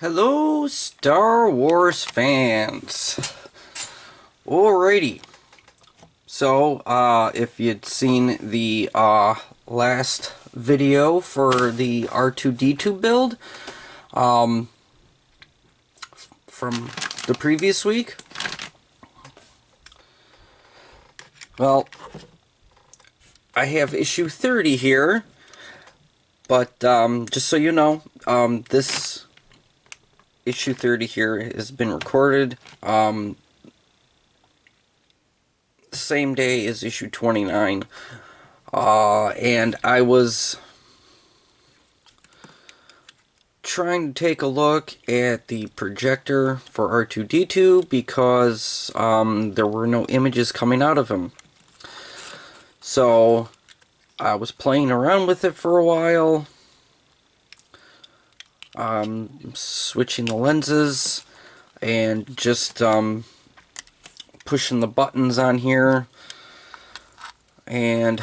Hello, Star Wars fans. Alrighty. So, if you'd seen the last video for the R2D2 build from the previous week, well, I have issue 30 here, but just so you know, this issue 30 here has been recorded same day as issue 29, and I was trying to take a look at the projector for R2D2 because there were no images coming out of him. So I was playing around with it for a while, switching the lenses and just pushing the buttons on here, and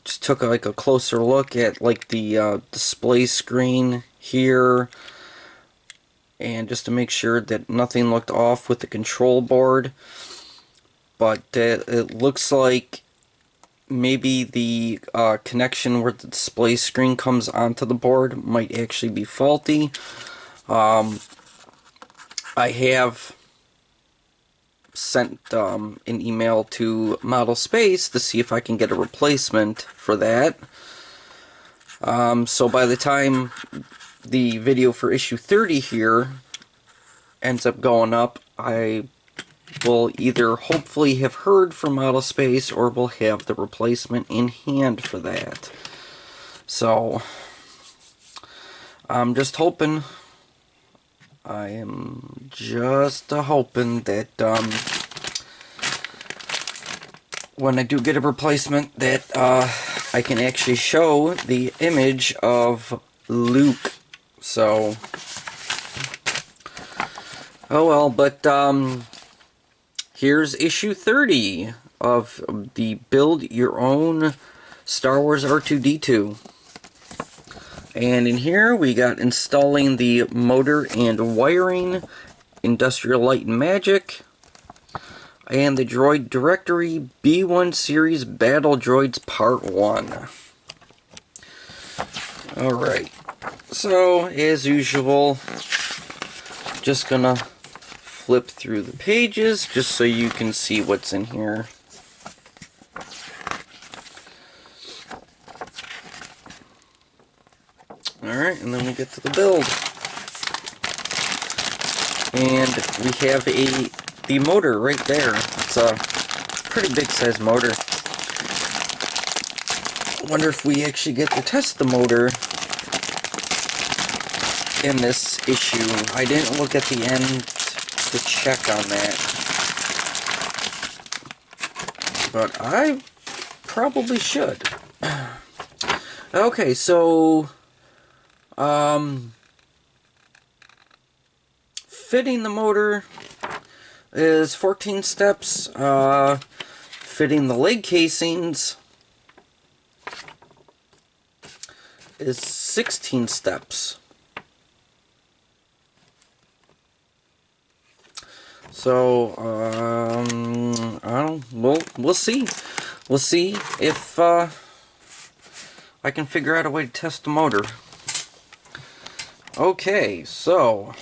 just took like a closer look at like the display screen here, and just to make sure that nothing looked off with the control board. But it looks like maybe the connection where the display screen comes onto the board might actually be faulty. I have sent an email to Model Space to see if I can get a replacement for that. So by the time the video for issue 30 here ends up going up, I will either hopefully have heard from Model Space or will have the replacement in hand for that. So I'm just hoping, I am just hoping that when I do get a replacement that I can actually show the image of Luke. So, oh well, but here's issue 30 of the Build Your Own Star Wars R2D2. And in here we got installing the motor and wiring, Industrial Light and Magic, and the droid directory, B1 Series Battle Droids Part 1. Alright, so as usual, just gonna flip through the pages just so you can see what's in here. Alright, and then we get to the build. And we have the motor right there. It's a pretty big size motor. I wonder if we actually get to test the motor in this issue. I didn't look at the end to check on that, but I probably should. Okay, so fitting the motor is 14 steps. Fitting the leg casings is 16 steps. So we'll see. We'll see if I can figure out a way to test the motor. Okay, so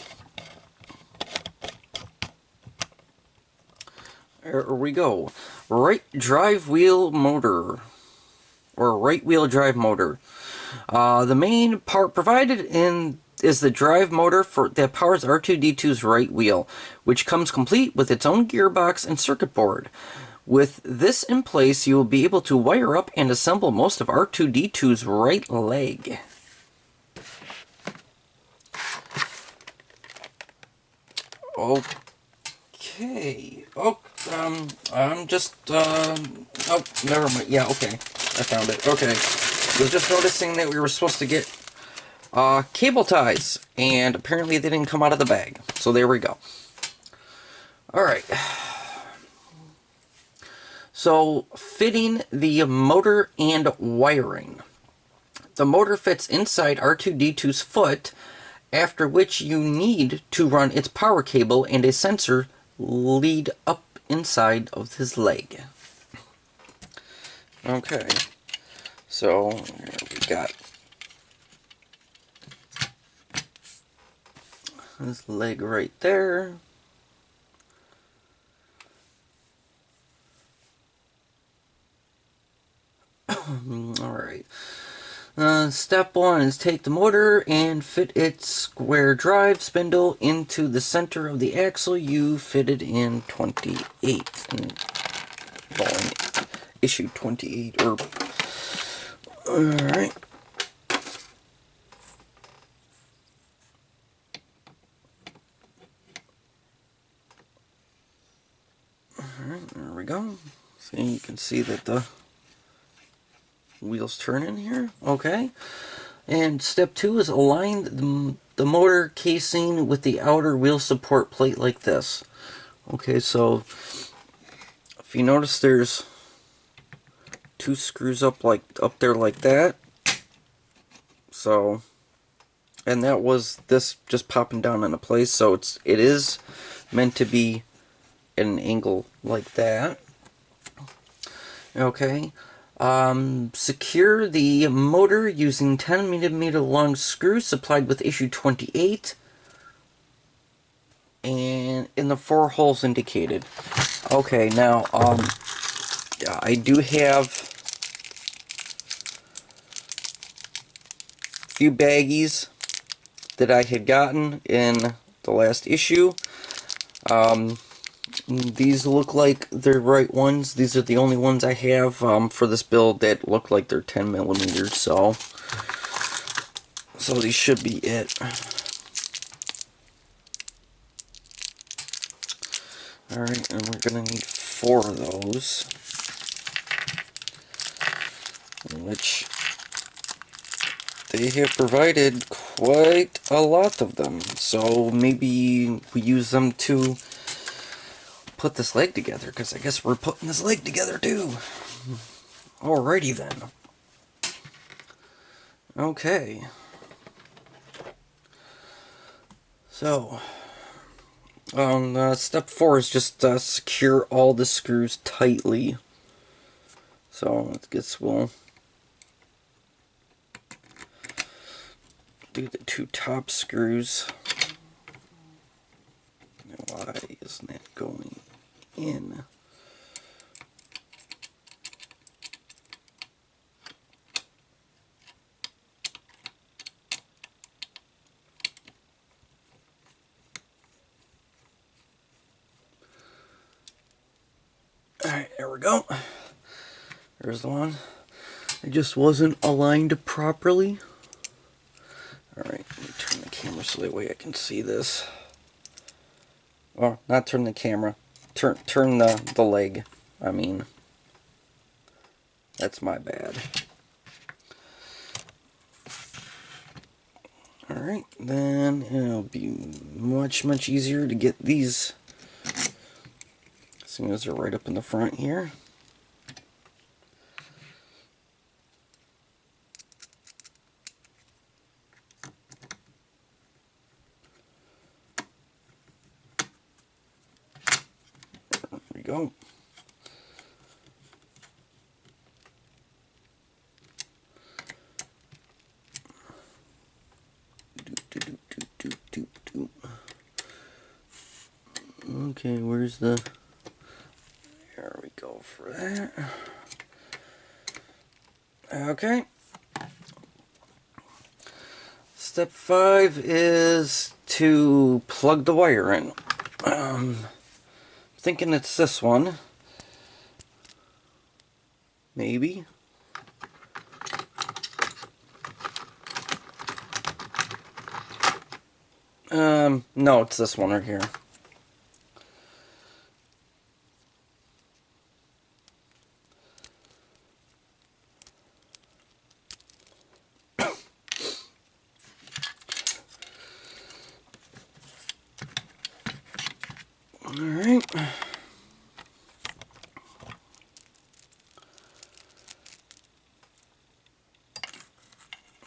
there we go. Right drive wheel motor, or right wheel drive motor. The main part provided in is the drive motor that powers R2D2's right wheel, which comes complete with its own gearbox and circuit board. With this in place, you will be able to wire up and assemble most of R2D2's right leg. Okay. Oh, I'm just, oh, never mind. Yeah, okay. I found it. Okay. I was just noticing that we were supposed to get cable ties, and apparently they didn't come out of the bag. So there we go. Alright. So, fitting the motor and wiring. The motor fits inside R2D2's foot after which you need to run its power cable and a sensor lead up inside of his leg. Okay, so here we got his leg right there. Alright. Step 1 is take the motor and fit its square drive spindle into the center of the axle you fitted in 28. Volume issue 28. Alright. Alright, there we go. So you can see that the wheels turn in here. Okay. And step 2 is align the motor casing with the outer wheel support plate like this. Okay, so if you notice there's 2 screws up there like that. So, and that was this just popping down into place, so it is meant to be at an angle like that. Okay. Secure the motor using 10mm long screws supplied with issue 28 and in the 4 holes indicated. Okay, now I do have a few baggies that I had gotten in the last issue. These look like they're right ones. These are the only ones I have for this build that look like they're 10mm, so these should be it. Alright, and we're gonna need 4 of those, which they have provided quite a lot of them, so maybe we use them to put this leg together, because I guess we're putting this leg together too. Alrighty then. Okay. So, step 4 is just secure all the screws tightly. So, I guess we'll do the 2 top screws. Why isn't that going in? Alright, there we go. There's the one. It just wasn't aligned properly. Alright, let me turn the camera so that way I can see this. Or, not turn the camera. Turn the leg. I mean, that's my bad. Alright, then it'll be much easier to get these as soon as they're right up in the front here. There we go. Okay, where's the... There we go for that. Okay. Step 5 is to plug the wire in. Thinking it's this one. Maybe. No, it's this one right here. Alright.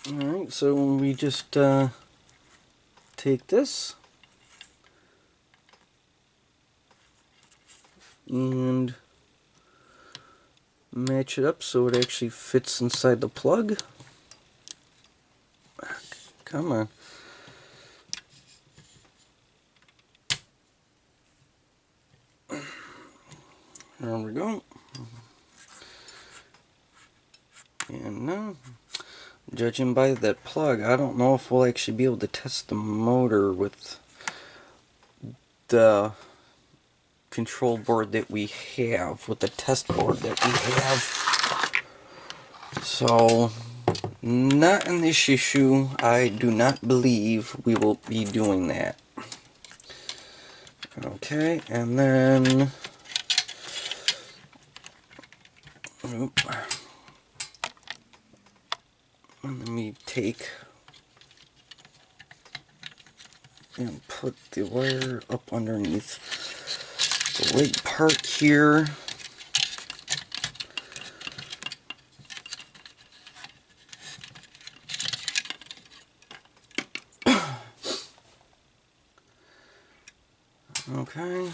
Alright, so we just take this and match it up so it actually fits inside the plug. Come on. There we go. And now, judging by that plug, I don't know if we'll actually be able to test the motor with the control board that we have, with the test board that we have. So, not in this issue. I do not believe we will be doing that. Okay, and then... Let me take and put the wire up underneath the leg part here. Okay.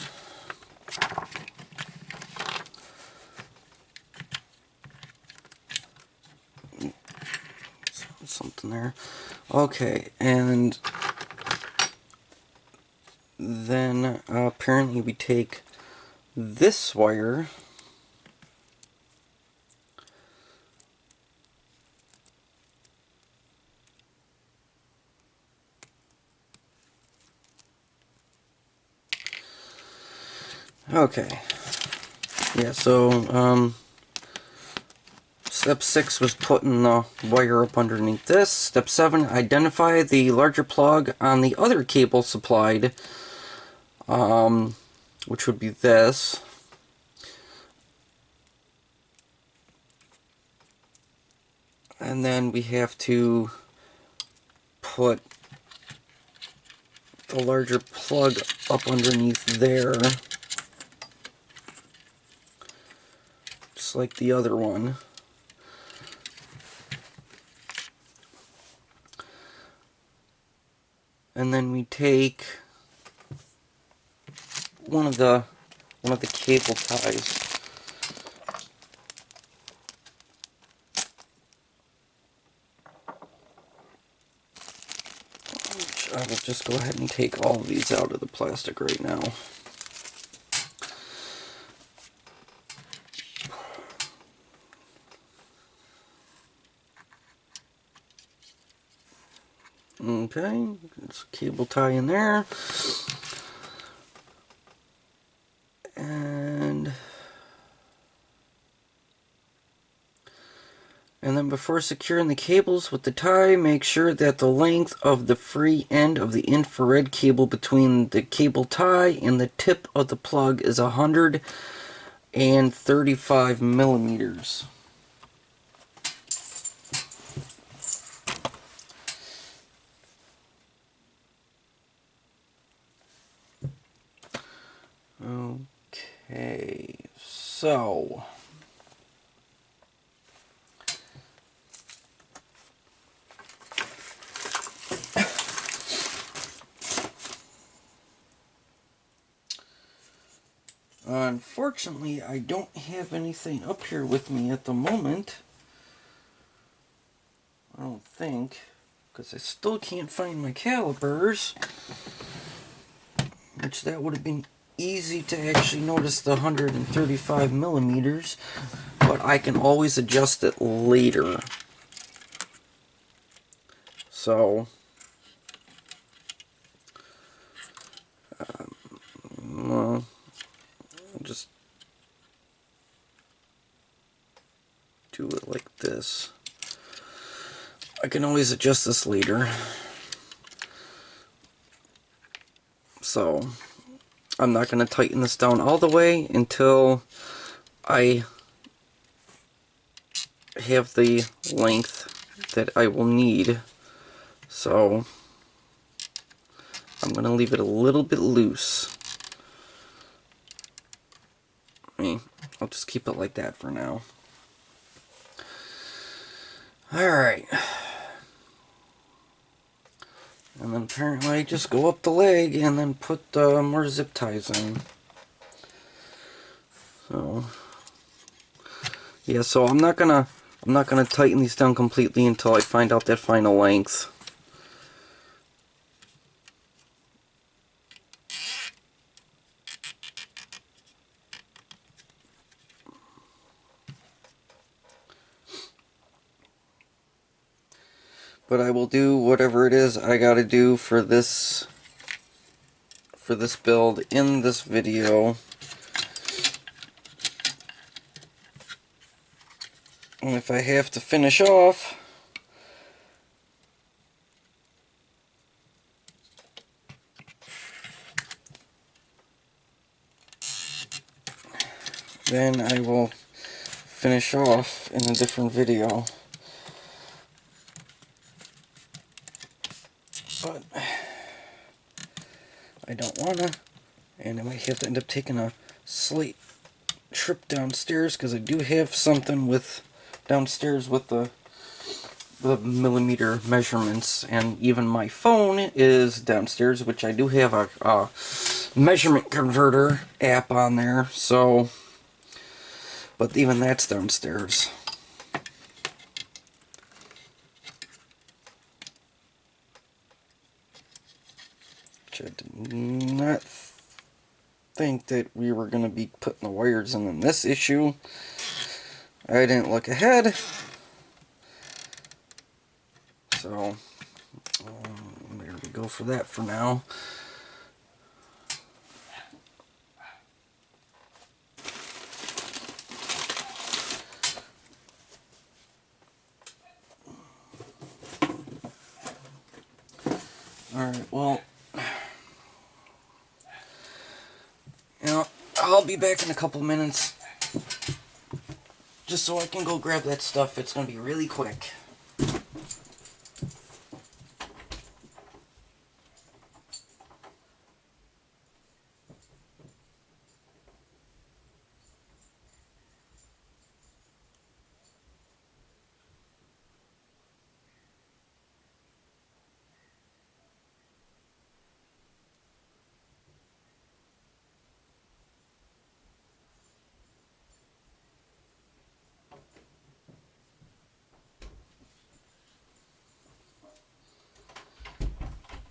Something there. Okay, and then apparently we take this wire okay. Yeah, so step 6 was putting the wire up underneath this. Step 7, identify the larger plug on the other cable supplied, which would be this. And then we have to put the larger plug up underneath there, just like the other one. And then we take one of the cable ties. I will just go ahead and take all of these out of the plastic right now. Okay, there's a cable tie in there. And then before securing the cables with the tie, make sure that the length of the free end of the infrared cable between the cable tie and the tip of the plug is 135 millimeters. Okay, so... Unfortunately, I don't have anything up here with me at the moment. I don't think, because I still can't find my calipers, which that would have been easy to actually notice the 135 millimeters, but I can always adjust it later. So, well, I'll just do it like this. I can always adjust this later. So, I'm not going to tighten this down all the way until I have the length that I will need. So, I'm going to leave it a little bit loose. I'll just keep it like that for now. Alright. And then apparently I just go up the leg and then put more zip ties in. So yeah, so I'm not gonna tighten these down completely until I find out that final length. But I will do whatever it is I gotta do for this build in this video. And if I have to finish off, then I will finish off in a different video. But I don't wanna, and I might have to end up taking a slight trip downstairs because I do have something with downstairs with the millimeter measurements, and even my phone is downstairs, which I do have a measurement converter app on there, so, but even that's downstairs. Which I did not think that we were going to be putting the wires in this issue. I didn't look ahead. So, there we go for that for now. Alright, well, you know, I'll be back in a couple minutes. Just so I can go grab that stuff. It's going to be really quick.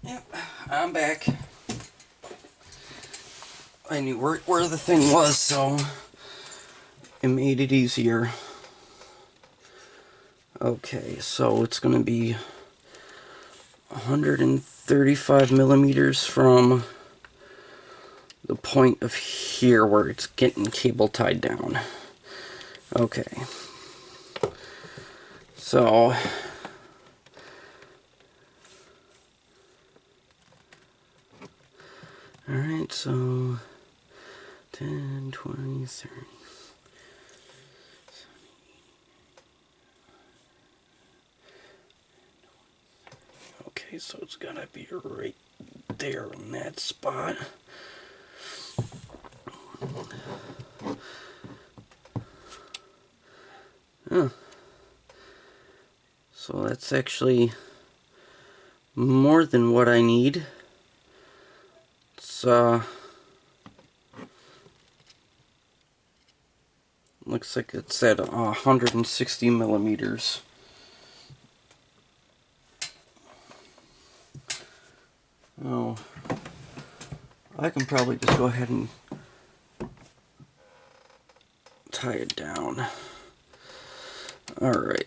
Yep, I'm back. I knew where the thing was, so it made it easier. Okay, so it's going to be 135 millimeters from the point of here where it's getting cable tied down. Okay. So alright, so 10, 20, 30. Okay, so it's gotta be right there in that spot. Oh. So that's actually more than what I need. It's looks like it's at 160 millimeters. Oh, I can probably just go ahead and tie it down. Alright.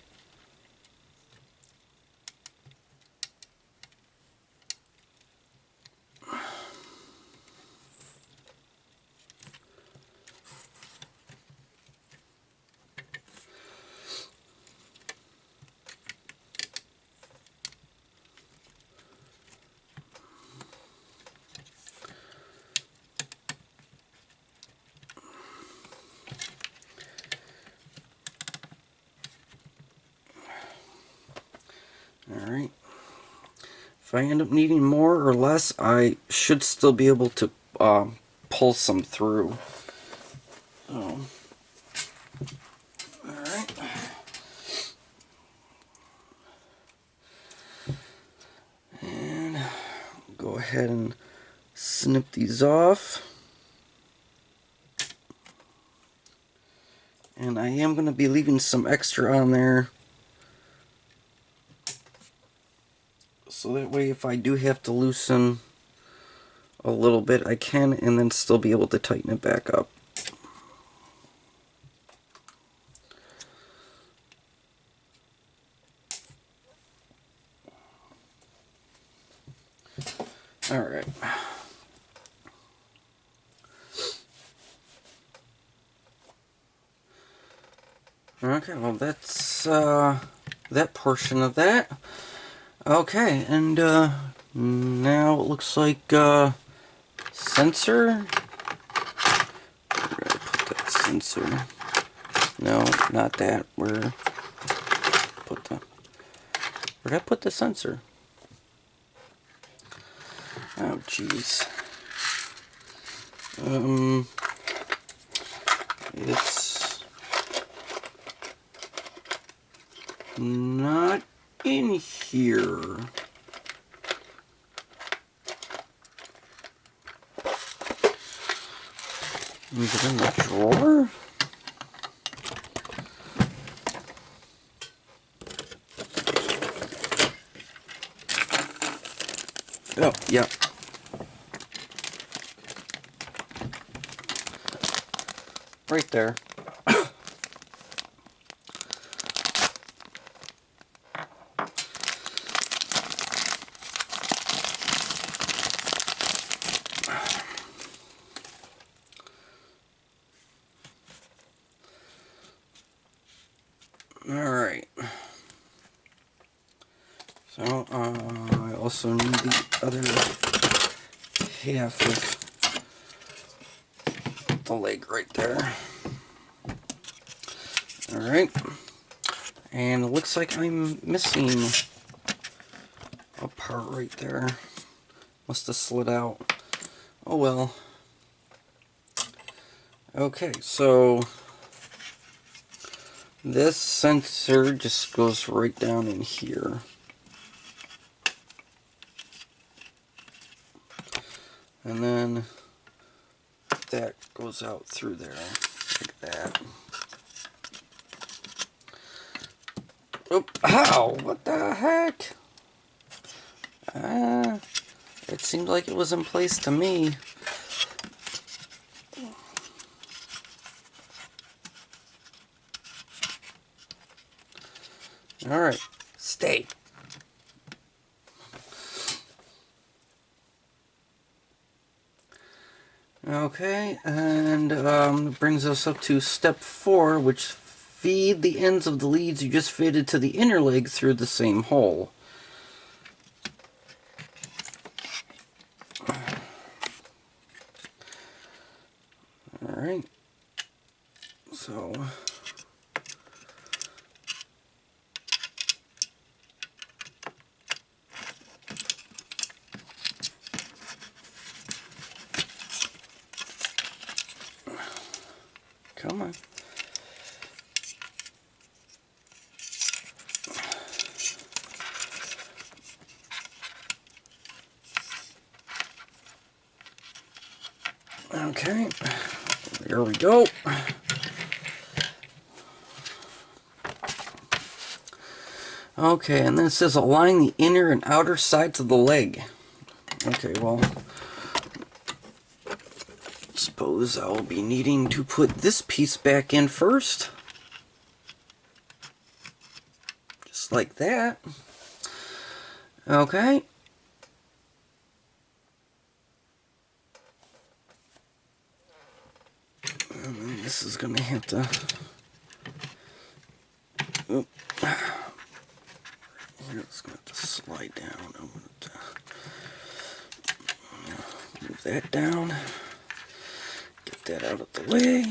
Alright. If I end up needing more or less, I should still be able to pull some through. Alright. And ahead and snip these off. And I am going to be leaving some extra on there, so that way if I do have to loosen a little bit, I can, and then still be able to tighten it back up. Alright. Okay, well that's that portion of that. Okay, and now it looks like sensor. Where did I put that sensor? No, not that. Where did I put the sensor? Oh, jeez. It's not in here. Is it in the drawer? Oh, yeah. Right there. Alright. So, I also need the other half of the leg right there. Alright. And it looks like I'm missing a part right there. Must have slid out. Oh well. Okay, so this sensor just goes right down in here. And then that goes out through there, like that. Oop, ow, what the heck? It seemed like it was in place to me. Alright, stay. Okay, and brings us up to step 4, which feed the ends of the leads you just fitted to the inner leg through the same hole. Alright, so come on. Okay, there we go. Okay, and then it says align the inner and outer sides of the leg. Okay, well, suppose I'll be needing to put this piece back in first. Just like that. Okay. And then this is going to have to... Oop. It's going to have to slide down. I'm going to move that down. Get that out of the way.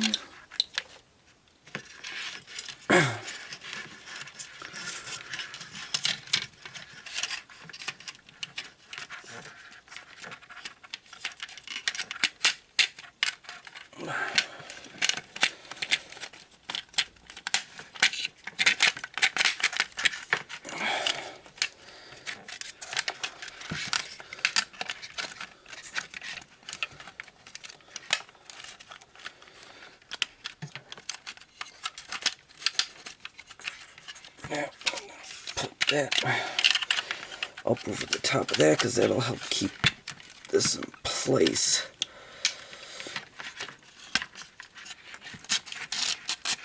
Yeah, put that up over the top of that because that'll help keep this in place.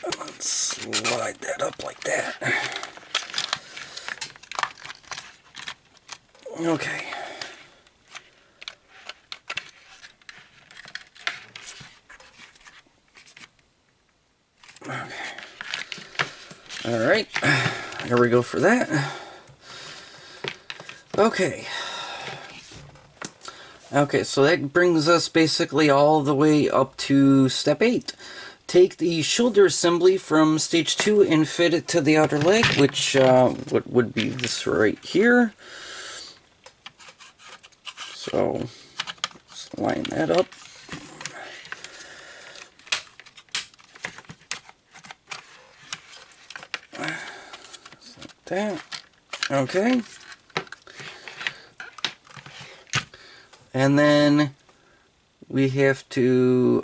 And let's slide that up like that. Okay. Alright, there we go for that. Okay, so that brings us basically all the way up to step 8. Take the shoulder assembly from stage 2 and fit it to the outer leg, which would be this right here. So, just line that up. Just like that. Okay. And then we have to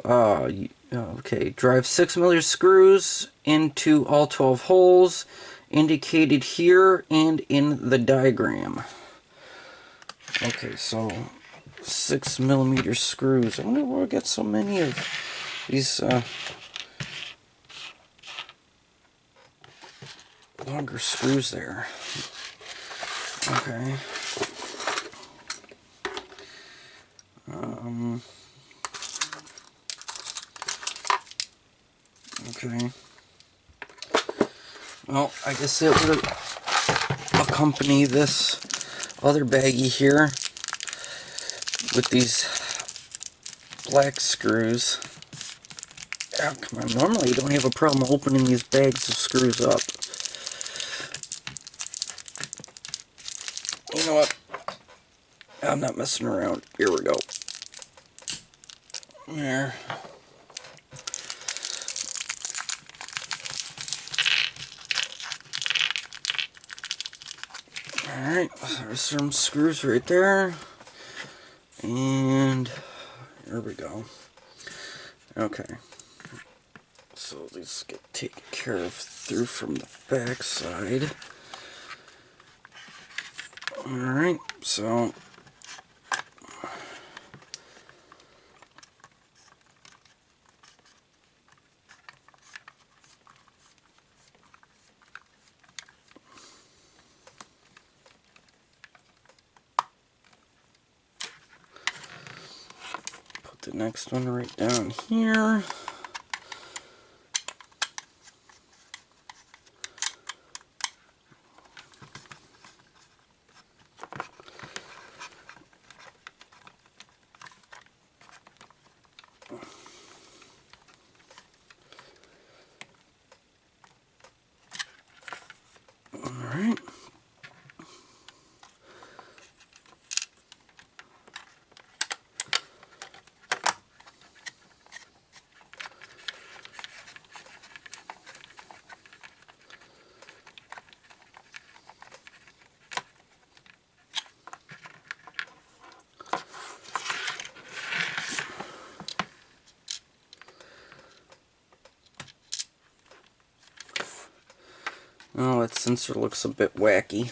drive 6mm screws into all 12 holes indicated here and in the diagram. Okay, so 6mm screws. I wonder where we get so many of these longer screws there. Okay. Okay. Well, I guess it would accompany this other baggie here with these black screws. Oh, come on. Normally you don't have a problem opening these bags of screws up. You know what? I'm not messing around. Here we go. There. Alright, there's some screws right there. And here we go. Okay. So these get taken care of through from the back side. Alright, so put the next one right down here. Alright. Oh, that sensor looks a bit wacky.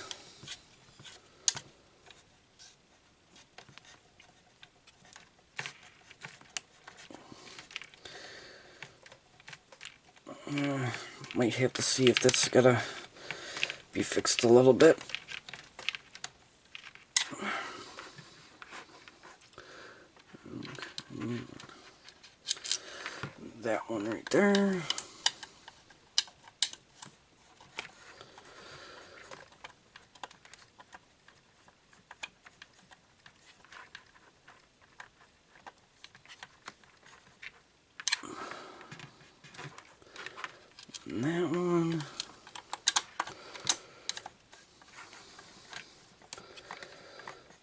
Might have to see if that's gotta be fixed a little bit. Okay. That one right there. And that one.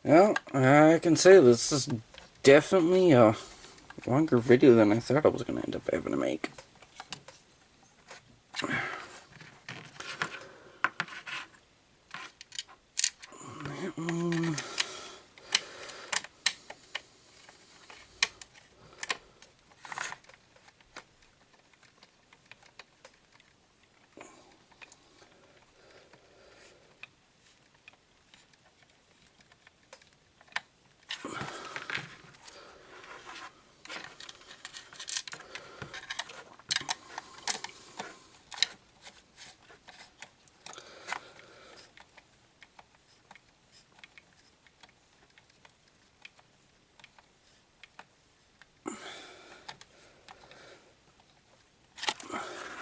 Well, I can say this is definitely a longer video than I thought I was going to end up having to make. That one.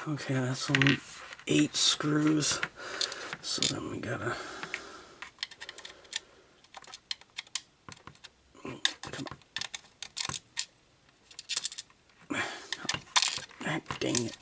Okay, that's only 8 screws. So then we gotta... Come on. Ah, dang it.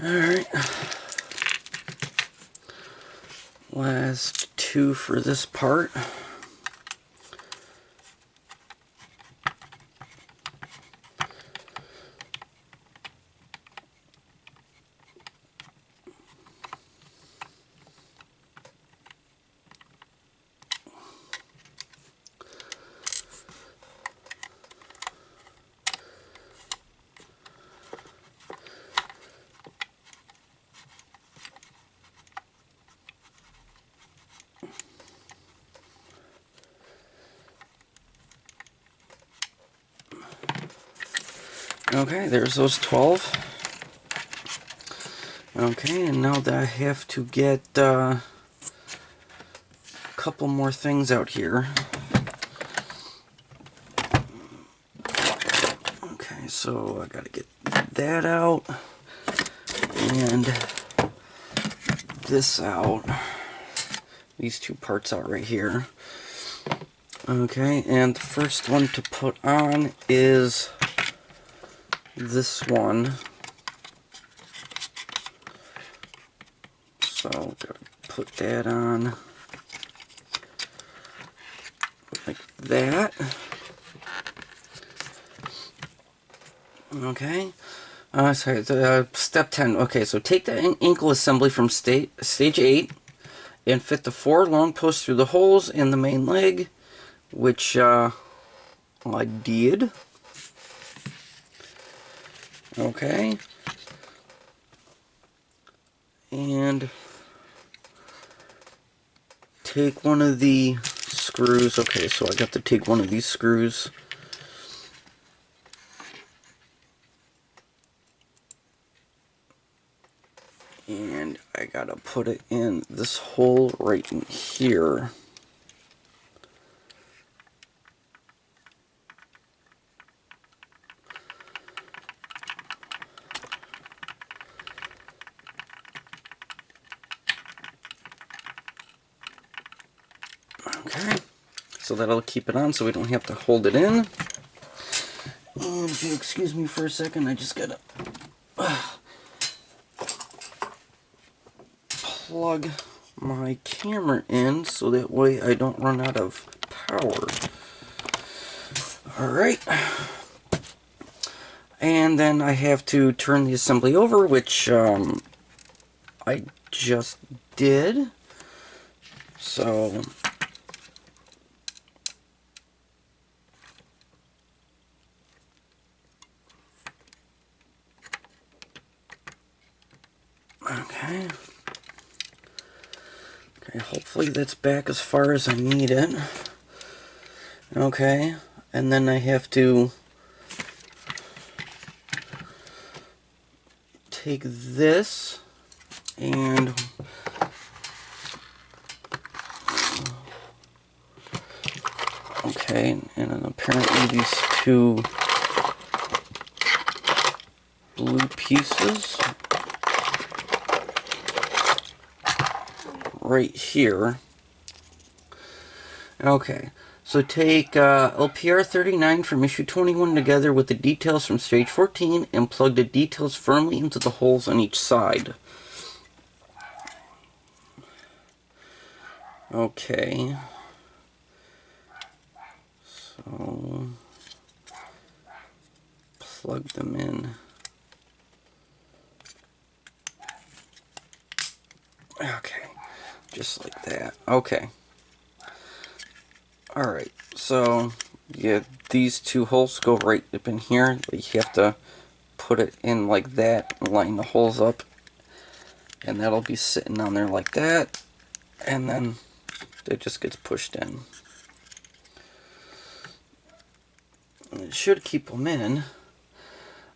Alright. Last 2 for this part. Okay, there's those 12. Okay, and now that I have to get a couple more things out here. Okay, so I gotta get that out and this out. These 2 parts out right here. Okay, and the first one to put on is this one. So gotta put that on like that. Okay. Sorry, step 10. Okay, so take the ankle assembly from stage 8 and fit the 4 long posts through the holes in the main leg, which I did. Okay. And take one of the screws. Okay, so I got to take one of these screws. And I gotta put it in this hole right in here. Okay, so that'll keep it on so we don't have to hold it in. And if you excuse me for a second, I just gotta plug my camera in so that way I don't run out of power. Alright. And then I have to turn the assembly over, which I just did. So okay. Okay, hopefully that's back as far as I need it. Okay, and then I have to take this and okay, and then apparently these 2 blue pieces right here. Okay, so take LPR 39 from issue 21 together with the details from stage 14 and plug the details firmly into the holes on each side. Okay. So plug them in. Okay, just like that. Okay. Alright, so yeah, these two holes go right up in here. You have to put it in like that, line the holes up, and that'll be sitting on there like that, and then it just gets pushed in. And it should keep them in.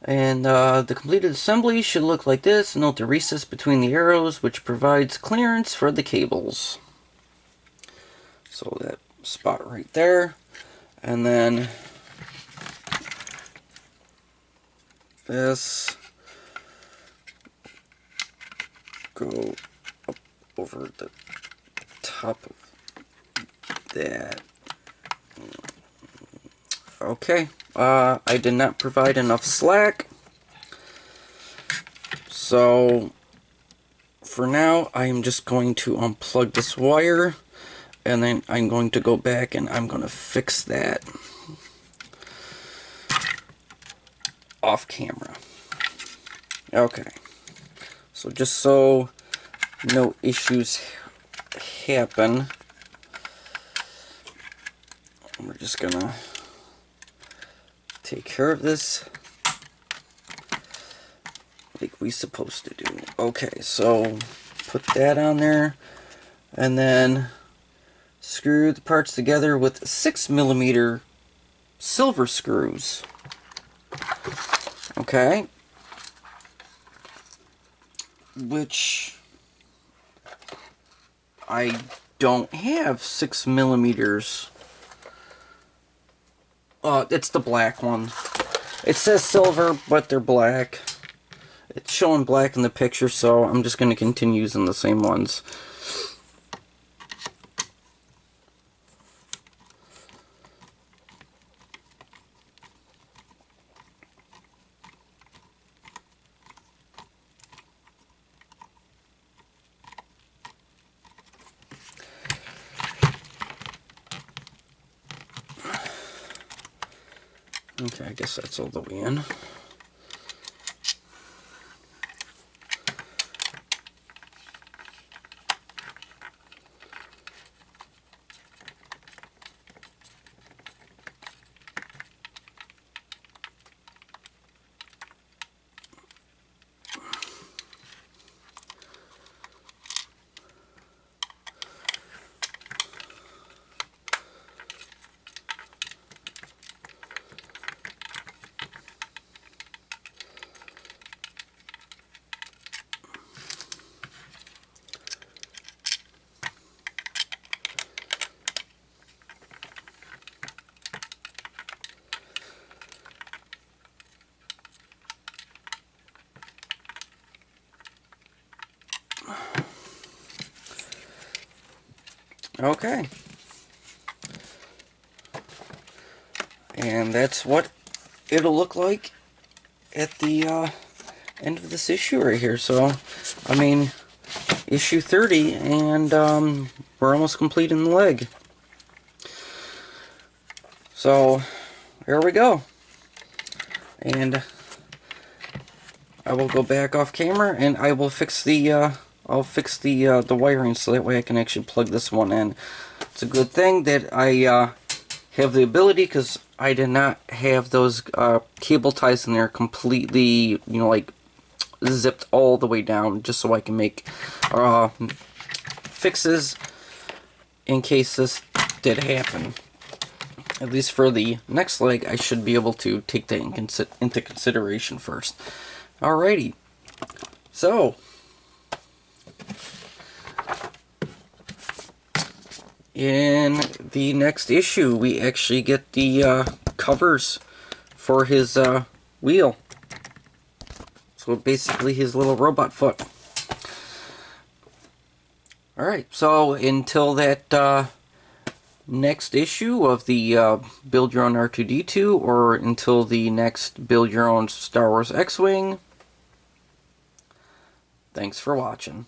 And the completed assembly should look like this. Note the recess between the arrows, which provides clearance for the cables. So that spot right there. And then this go up over the top of that. Okay, I did not provide enough slack, so for now I am just going to unplug this wire, and then I'm going to go back and I'm going to fix that off camera. Okay, so just so no issues happen, we're just gonna take care of this like we supposed to do. Okay, so put that on there, and then screw the parts together with 6mm silver screws. Okay, which I don't have 6mm. It's the black one. It says silver, but they're black. It's showing black in the picture, so I'm just going to continue using the same ones. Okay, I guess that's all the way in. Okay. And that's what it'll look like at the end of this issue right here. So, I mean, issue 30, and we're almost completing the leg. So, here we go. And I will go back off camera, and I will fix the I'll fix the wiring, so that way I can actually plug this one in. It's a good thing that I have the ability, because I did not have those cable ties in there completely, you know, like zipped all the way down, just so I can make fixes in case this did happen. At least for the next leg, I should be able to take that into consideration first. Alrighty, so in the next issue, we actually get the covers for his wheel. So basically his little robot foot. Alright, so until that next issue of the Build Your Own R2D2, or until the next Build Your Own Star Wars X-Wing, thanks for watching.